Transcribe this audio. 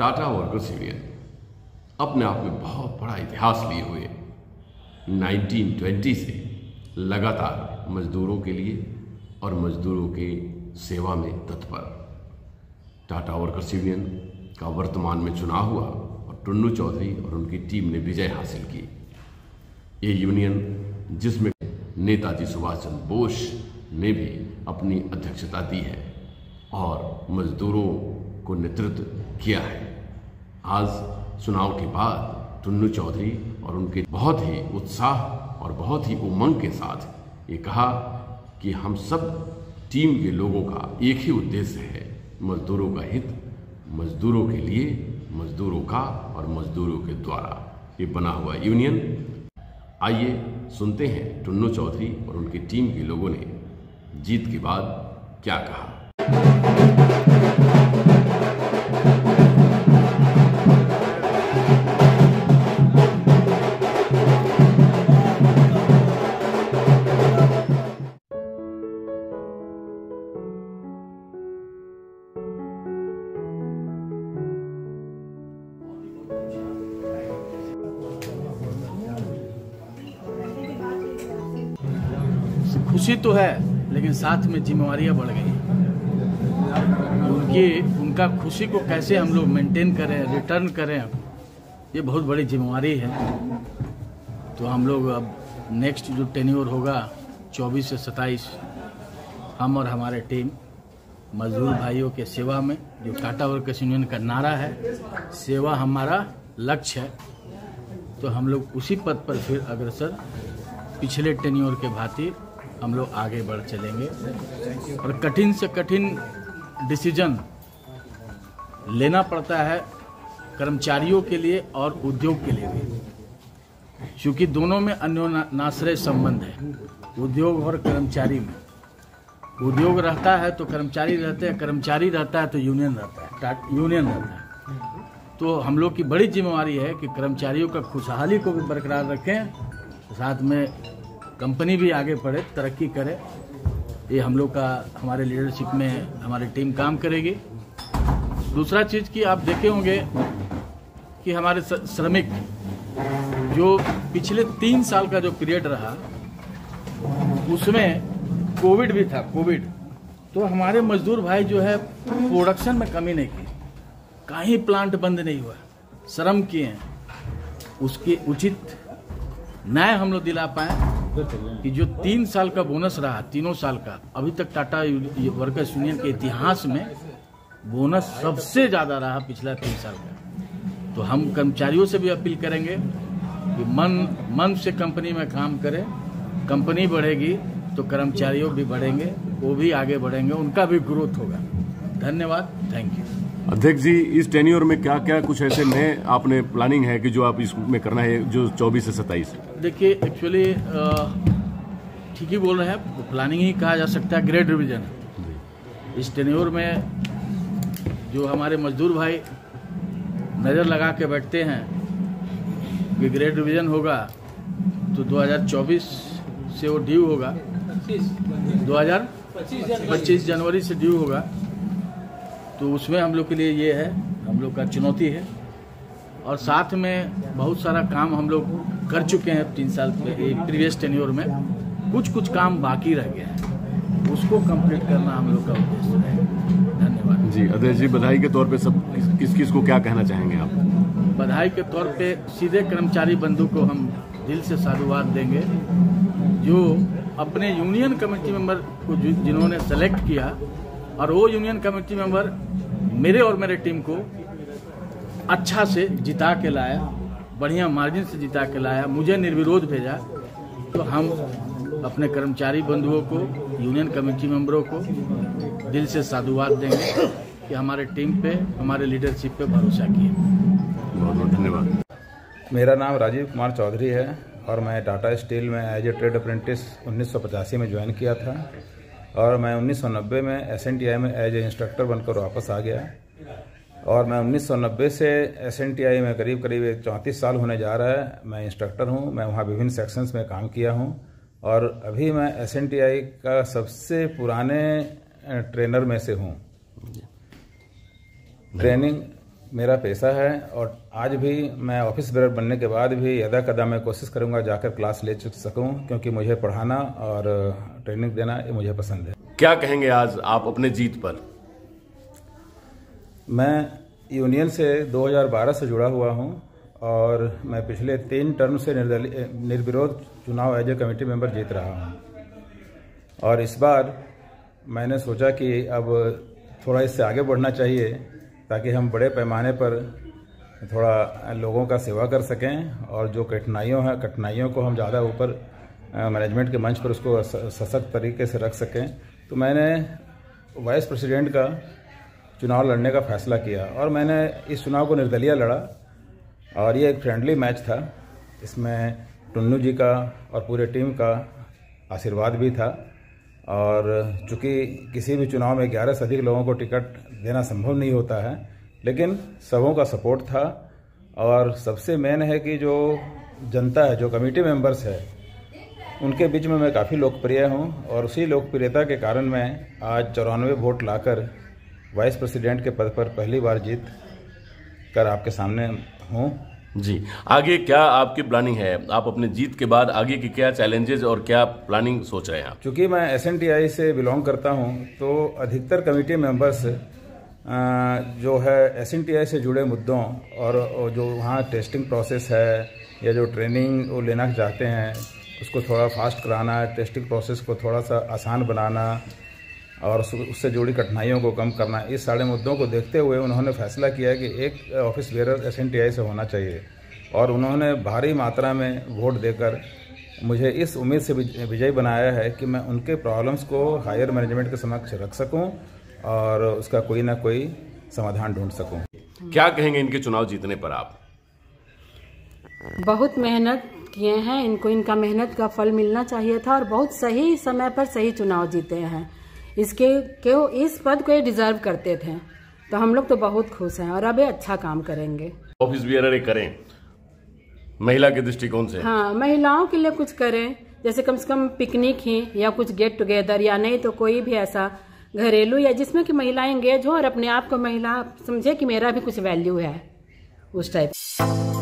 Tata workers union अपने आप में बहुत बड़ा इतिहास लिए हुए 1920 से लगातार मजदूरों के लिए और मजदूरों के सेवा में तत्पर। टाटा वर्कर्स यूनियन का वर्तमान में चुनाव हुआ और टुन्नू चौधरी और उनकी टीम ने विजय हासिल की। ये यूनियन जिसमें नेताजी सुभाष चंद्र बोस ने भी अपनी अध्यक्षता दी है और मजदूरों को नेतृत्व किया है। आज चुनाव के बाद टुन्नू चौधरी और उनके बहुत ही उत्साह और बहुत ही उमंग के साथ ये कहा कि हम सब टीम के लोगों का एक ही उद्देश्य है, मजदूरों का हित, मजदूरों के लिए, मजदूरों का और मजदूरों के द्वारा ये बना हुआ यूनियन। आइए सुनते हैं टुन्नू चौधरी और उनकी टीम के लोगों ने जीत के बाद क्या कहा। खुशी तो है, लेकिन साथ में जिम्मेवारियां बढ़ गई। उनका खुशी को कैसे हम लोग मेंटेन करें, रिटर्न करें, ये बहुत बड़ी जिम्मेवारी है। तो हम लोग अब नेक्स्ट जो टेन्योर होगा 24 से 27, हम और हमारे टीम मजदूर भाइयों के सेवा में, जो टाटा वर्कर्स यूनियन का नारा है, सेवा हमारा लक्ष्य है, तो हम लोग उसी पद पर फिर अग्रसर पिछले टेन्योर के भांति हम लोग आगे बढ़ चलेंगे और कठिन से कठिन डिसीजन लेना पड़ता है कर्मचारियों के लिए और उद्योग के लिए भी, क्योंकि दोनों में अन्योन्याश्रय संबंध है। उद्योग और कर्मचारी में, उद्योग रहता है तो कर्मचारी रहते हैं, कर्मचारी रहता है तो यूनियन रहता है, यूनियन रहता है। तो हम लोग की बड़ी जिम्मेवारी है कि कर्मचारियों का खुशहाली को भी बरकरार रखें, साथ में कंपनी भी आगे बढ़े, तरक्की करे। ये हम लोग का, हमारे लीडरशिप में हमारी टीम काम करेगी। दूसरा चीज़ कि आप देखे होंगे कि हमारे श्रमिक जो पिछले 3 साल का जो पीरियड रहा, उसमें कोविड भी था, कोविड, तो हमारे मजदूर भाई जो है प्रोडक्शन में कमी नहीं की, कहीं प्लांट बंद नहीं हुआ, श्रम किए हैं, उसके उचित न्याय हम लोग दिला पाए कि जो 3 साल का बोनस रहा, 3 साल का, अभी तक टाटा वर्कर्स यूनियन के इतिहास में बोनस सबसे ज्यादा रहा पिछला 3 साल का। तो हम कर्मचारियों से भी अपील करेंगे कि मन से कंपनी में काम करें, कंपनी बढ़ेगी तो कर्मचारियों भी बढ़ेंगे, वो भी आगे बढ़ेंगे, उनका भी ग्रोथ होगा। धन्यवाद, थैंक यू। अध्यक्ष जी, इस टेन्योर में क्या क्या कुछ ऐसे नए आपने प्लानिंग है कि जो आप इसमें करना है, जो 24 से 27? देखिए, एक्चुअली ठीक ही बोल रहे हैं, प्लानिंग ही कहा जा सकता है, ग्रेड रिवीजन। इस टेन्योर में जो हमारे मजदूर भाई नज़र लगा के बैठते हैं कि ग्रेड रिवीजन होगा, तो 2024 से वो ड्यू होगा, 2025 जनवरी से ड्यू होगा। तो उसमें हम लोग के लिए ये है, हम लोग का चुनौती है। और साथ में बहुत सारा काम हम लोग कर चुके हैं 3 साल प्रीवियस टेन्योर में, कुछ काम बाकी रह गया है, उसको कंप्लीट करना हम लोग का उद्देश्य है। धन्यवाद जी। अध्यक्ष जी, बधाई के तौर पे सब किस को क्या कहना चाहेंगे आप? बधाई के तौर पे सीधे कर्मचारी बंधु को हम दिल से साधुवाद देंगे, जो अपने यूनियन कमेटी मेंबर को जिन्होंने सेलेक्ट किया, और वो यूनियन कमेटी मेंबर मेरे और मेरे टीम को अच्छा से जिता के लाया, बढ़िया मार्जिन से जिता के लाया, मुझे निर्विरोध भेजा। तो हम अपने कर्मचारी बंधुओं को, यूनियन कमेटी मेंबरों को दिल से साधुवाद देंगे कि हमारे टीम पे, हमारे लीडरशिप पे भरोसा किए। बहुत बहुत धन्यवाद। मेरा नाम राजीव कुमार चौधरी है और मैं टाटा स्टील में एज ए ट्रेड अप्रेंटिस 1985 में ज्वाइन किया था और मैं 1990 में SNTI में एज ए इंस्ट्रक्टर बनकर वापस आ गया। और मैं 1990 से SNTI में करीब 34 साल होने जा रहा है। मैं इंस्ट्रक्टर हूं, मैं वहां विभिन्न सेक्शंस में काम किया हूं और अभी मैं SNTI का सबसे पुराने ट्रेनर में से हूं। मेरा पेशा है और आज भी मैं ऑफिस बेरर बनने के बाद भी यदा कदा मैं कोशिश करूंगा जाकर क्लास ले सकूं, क्योंकि मुझे पढ़ाना और ट्रेनिंग देना ये मुझे पसंद है। क्या कहेंगे आज आप अपने जीत पर? मैं यूनियन से 2012 से जुड़ा हुआ हूं और मैं पिछले 3 टर्म से निर्विरोध चुनाव एज ए कमेटी मेंबर जीत रहा हूं और इस बार मैंने सोचा कि अब थोड़ा इससे आगे बढ़ना चाहिए ताकि हम बड़े पैमाने पर थोड़ा लोगों का सेवा कर सकें और जो कठिनाइयों को हम ज़्यादा ऊपर मैनेजमेंट के मंच पर उसको सशक्त तरीके से रख सकें। तो मैंने वाइस प्रेसिडेंट का चुनाव लड़ने का फैसला किया और मैंने इस चुनाव को निर्दलीय लड़ा और ये एक फ्रेंडली मैच था। इसमें टुन्नू जी का और पूरे टीम का आशीर्वाद भी था और चूँकि किसी भी चुनाव में 11 से अधिक लोगों को टिकट देना संभव नहीं होता है, लेकिन सबों का सपोर्ट था और सबसे मेन है कि जो जनता है, जो कमेटी मेंबर्स है, उनके बीच में मैं काफ़ी लोकप्रिय हूं और उसी लोकप्रियता के कारण मैं आज 94 वोट लाकर वाइस प्रेसिडेंट के पद पर पहली बार जीत कर आपके सामने हूं। जी, आगे क्या आपकी प्लानिंग है? आप अपने जीत के बाद आगे की क्या चैलेंजेस और क्या प्लानिंग सोच रहे हैं आप? चूँकि मैं SNTI से बिलोंग करता हूं तो अधिकतर कमेटी मेंबर्स जो है SNTI से जुड़े मुद्दों और जो वहाँ टेस्टिंग प्रोसेस है या जो ट्रेनिंग वो लेना चाहते हैं उसको थोड़ा फास्ट कराना, टेस्टिंग प्रोसेस को थोड़ा सा आसान बनाना और उससे जुड़ी कठिनाइयों को कम करना, इस सारे मुद्दों को देखते हुए उन्होंने फैसला किया कि एक ऑफिस बेरर SNTI से होना चाहिए और उन्होंने भारी मात्रा में वोट देकर मुझे इस उम्मीद से विजयी बनाया है कि मैं उनके प्रॉब्लम्स को हायर मैनेजमेंट के समक्ष रख सकूं और उसका कोई ना कोई समाधान ढूंढ सकूं। क्या कहेंगे इनके चुनाव जीतने पर आप? बहुत मेहनत किए हैं, इनको इनका मेहनत का फल मिलना चाहिए था और बहुत सही समय पर सही चुनाव जीते हैं। इसके क्यों इस पद को ये डिजर्व करते थे, तो हम लोग तो बहुत खुश हैं और अब ये अच्छा काम करेंगे। ऑफिस बेरर करें महिला के दृष्टिकोण से? हाँ, महिलाओं के लिए कुछ करें, जैसे कम से कम पिकनिक ही या कुछ गेट टुगेदर या नहीं तो कोई भी ऐसा घरेलू या जिसमें कि महिलाएं एंगेज हो और अपने आप को महिला समझे कि मेरा भी कुछ वैल्यू है, उस टाइप।